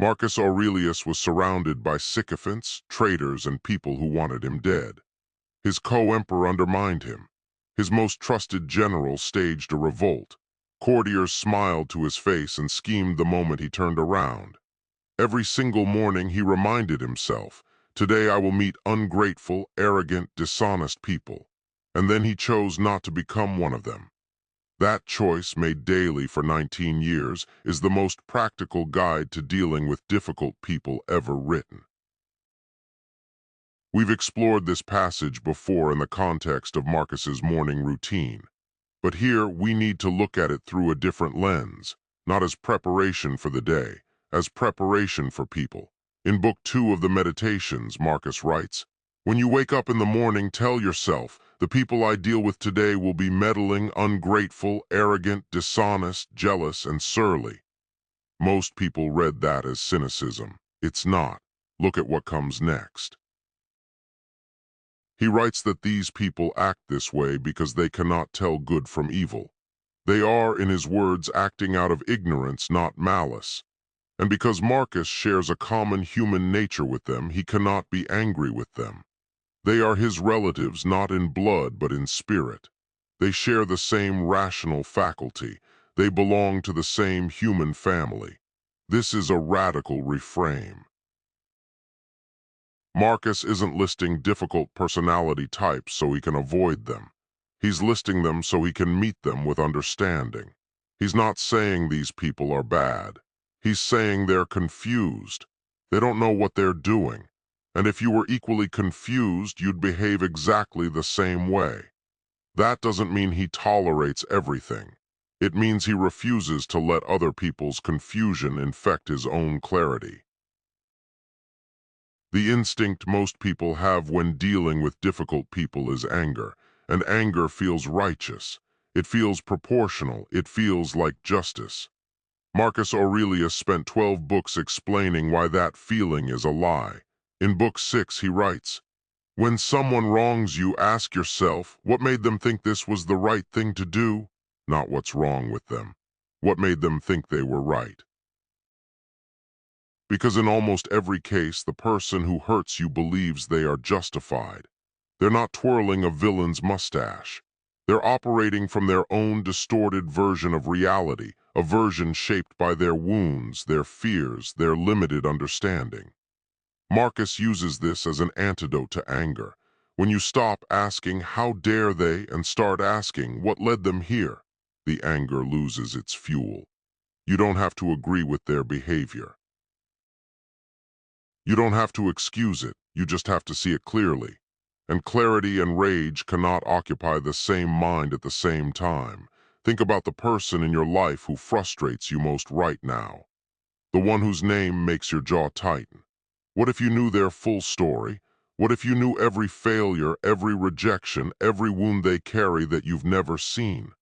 Marcus Aurelius was surrounded by sycophants, traitors, and people who wanted him dead. His co-emperor undermined him. His most trusted general staged a revolt. Courtiers smiled to his face and schemed the moment he turned around. Every single morning he reminded himself, "Today I will meet ungrateful, arrogant, dishonest people." And then he chose not to become one of them. That choice, made daily for 19 years, is the most practical guide to dealing with difficult people ever written. We've explored this passage before in the context of Marcus's morning routine, but here we need to look at it through a different lens, not as preparation for the day, as preparation for people. In Book 2 of the Meditations, Marcus writes, "When you wake up in the morning, tell yourself, the people I deal with today will be meddling, ungrateful, arrogant, dishonest, jealous, and surly." Most people read that as cynicism. It's not. Look at what comes next. He writes that these people act this way because they cannot tell good from evil. They are, in his words, acting out of ignorance, not malice. And because Marcus shares a common human nature with them, he cannot be angry with them. They are his relatives, not in blood, but in spirit. They share the same rational faculty. They belong to the same human family. This is a radical reframe. Marcus isn't listing difficult personality types so he can avoid them. He's listing them so he can meet them with understanding. He's not saying these people are bad. He's saying they're confused. They don't know what they're doing. And if you were equally confused, you'd behave exactly the same way. That doesn't mean he tolerates everything. It means he refuses to let other people's confusion infect his own clarity. The instinct most people have when dealing with difficult people is anger, and anger feels righteous. It feels proportional. It feels like justice. Marcus Aurelius spent 12 books explaining why that feeling is a lie. In Book 6, he writes, "When someone wrongs you, ask yourself, what made them think this was the right thing to do? Not what's wrong with them. What made them think they were right?" Because in almost every case, the person who hurts you believes they are justified. They're not twirling a villain's mustache. They're operating from their own distorted version of reality, a version shaped by their wounds, their fears, their limited understanding. Marcus uses this as an antidote to anger. When you stop asking, "How dare they?" and start asking, "What led them here?" the anger loses its fuel. You don't have to agree with their behavior. You don't have to excuse it, you just have to see it clearly. And clarity and rage cannot occupy the same mind at the same time. Think about the person in your life who frustrates you most right now. The one whose name makes your jaw tighten. What if you knew their full story? What if you knew every failure, every rejection, every wound they carry that you've never seen?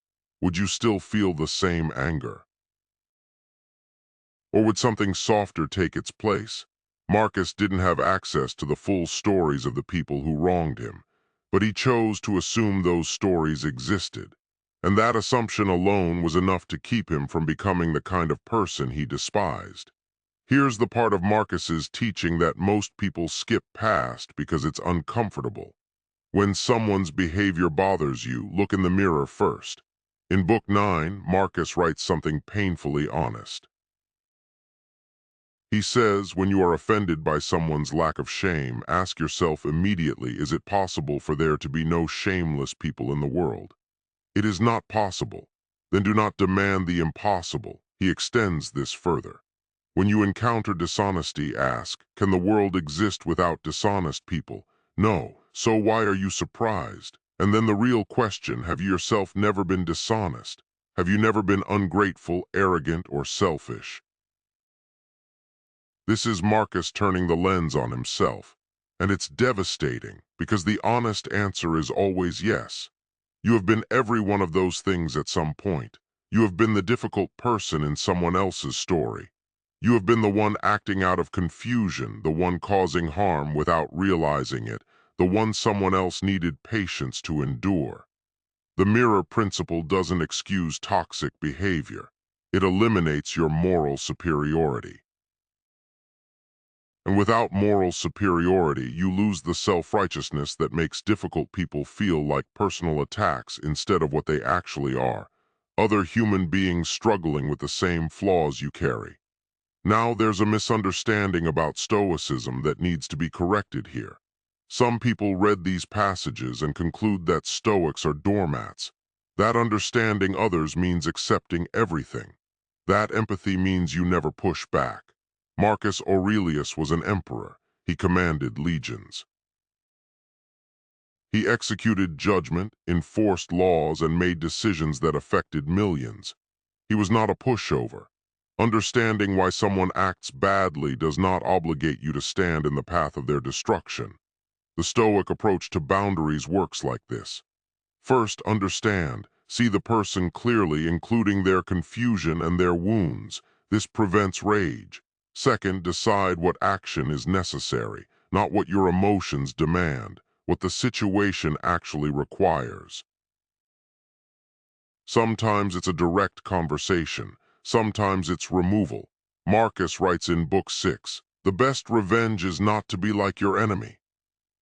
Would you still feel the same anger? Or would something softer take its place? Marcus didn't have access to the full stories of the people who wronged him, but he chose to assume those stories existed, and that assumption alone was enough to keep him from becoming the kind of person he despised. Here's the part of Marcus's teaching that most people skip past because it's uncomfortable. When someone's behavior bothers you, look in the mirror first. In Book 9, Marcus writes something painfully honest. He says, when you are offended by someone's lack of shame, ask yourself immediately, is it possible for there to be no shameless people in the world? It is not possible. Then do not demand the impossible. He extends this further. When you encounter dishonesty, ask, can the world exist without dishonest people? No. So why are you surprised? And then the real question, have you yourself never been dishonest? Have you never been ungrateful, arrogant, or selfish? This is Marcus turning the lens on himself, and it's devastating because the honest answer is always yes. You have been every one of those things at some point. You have been the difficult person in someone else's story. You have been the one acting out of confusion, the one causing harm without realizing it, the one someone else needed patience to endure. The mirror principle doesn't excuse toxic behavior. It eliminates your moral superiority. And without moral superiority, you lose the self-righteousness that makes difficult people feel like personal attacks instead of what they actually are, other human beings struggling with the same flaws you carry. Now there's a misunderstanding about Stoicism that needs to be corrected here. Some people read these passages and conclude that Stoics are doormats. That understanding others means accepting everything. That empathy means you never push back. Marcus Aurelius was an emperor. He commanded legions. He executed judgment, enforced laws, and made decisions that affected millions. He was not a pushover. Understanding why someone acts badly does not obligate you to stand in the path of their destruction. The Stoic approach to boundaries works like this. First, understand. See the person clearly, including their confusion and their wounds. This prevents rage. Second, decide what action is necessary, not what your emotions demand, what the situation actually requires. Sometimes it's a direct conversation. Sometimes it's removal. Marcus writes in Book 6, "The best revenge is not to be like your enemy."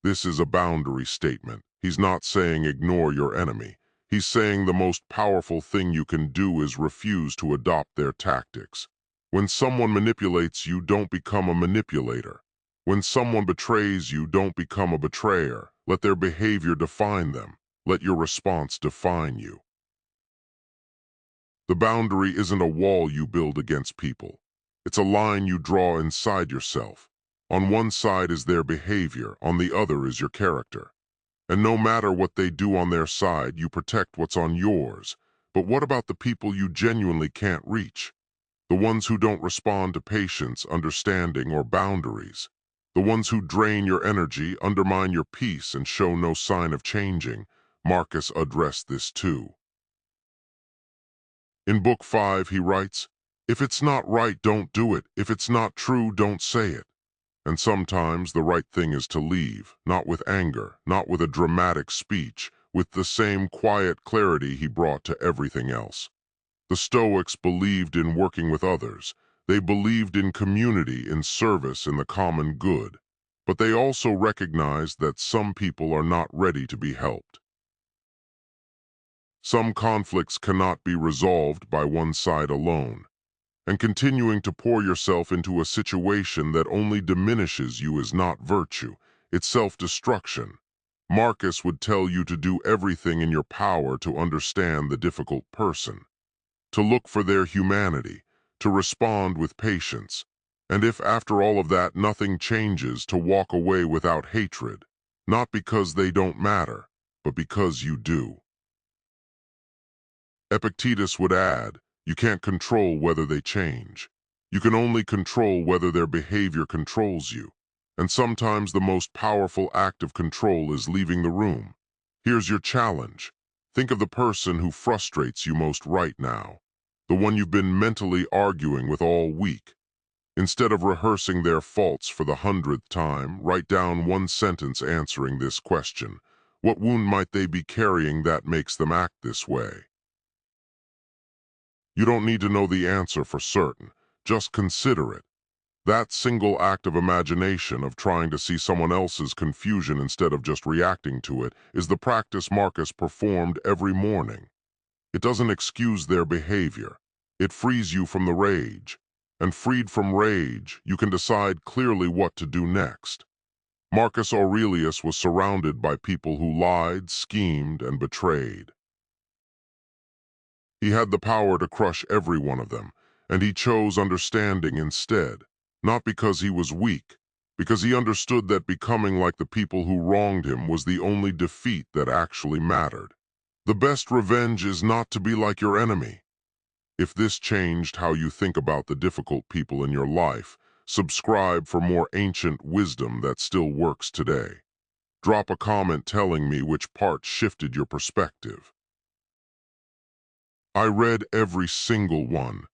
This is a boundary statement. He's not saying ignore your enemy. He's saying the most powerful thing you can do is refuse to adopt their tactics. When someone manipulates you, don't become a manipulator. When someone betrays you, don't become a betrayer. Let their behavior define them. Let your response define you. The boundary isn't a wall you build against people. It's a line you draw inside yourself. On one side is their behavior, on the other is your character. And no matter what they do on their side, you protect what's on yours. But what about the people you genuinely can't reach? The ones who don't respond to patience, understanding, or boundaries. The ones who drain your energy, undermine your peace, and show no sign of changing. Marcus addressed this too. In Book 5, he writes, "If it's not right, don't do it. If it's not true, don't say it." And sometimes the right thing is to leave, not with anger, not with a dramatic speech, with the same quiet clarity he brought to everything else. The Stoics believed in working with others. They believed in community, in service, in the common good. But they also recognized that some people are not ready to be helped. Some conflicts cannot be resolved by one side alone, and continuing to pour yourself into a situation that only diminishes you is not virtue, it's self-destruction. Marcus would tell you to do everything in your power to understand the difficult person, to look for their humanity, to respond with patience, and if after all of that nothing changes, to walk away without hatred, not because they don't matter, but because you do. Epictetus would add, "You can't control whether they change. You can only control whether their behavior controls you. And sometimes the most powerful act of control is leaving the room." Here's your challenge. Think of the person who frustrates you most right now, the one you've been mentally arguing with all week. Instead of rehearsing their faults for the 100th time, write down one sentence answering this question. What wound might they be carrying that makes them act this way? You don't need to know the answer for certain. Just consider it. That single act of imagination, of trying to see someone else's confusion instead of just reacting to it, is the practice Marcus performed every morning. It doesn't excuse their behavior. It frees you from the rage. And freed from rage, you can decide clearly what to do next. Marcus Aurelius was surrounded by people who lied, schemed, and betrayed. He had the power to crush every one of them, and he chose understanding instead, not because he was weak, because he understood that becoming like the people who wronged him was the only defeat that actually mattered. The best revenge is not to be like your enemy. If this changed how you think about the difficult people in your life, subscribe for more ancient wisdom that still works today. Drop a comment telling me which part shifted your perspective. I read every single one.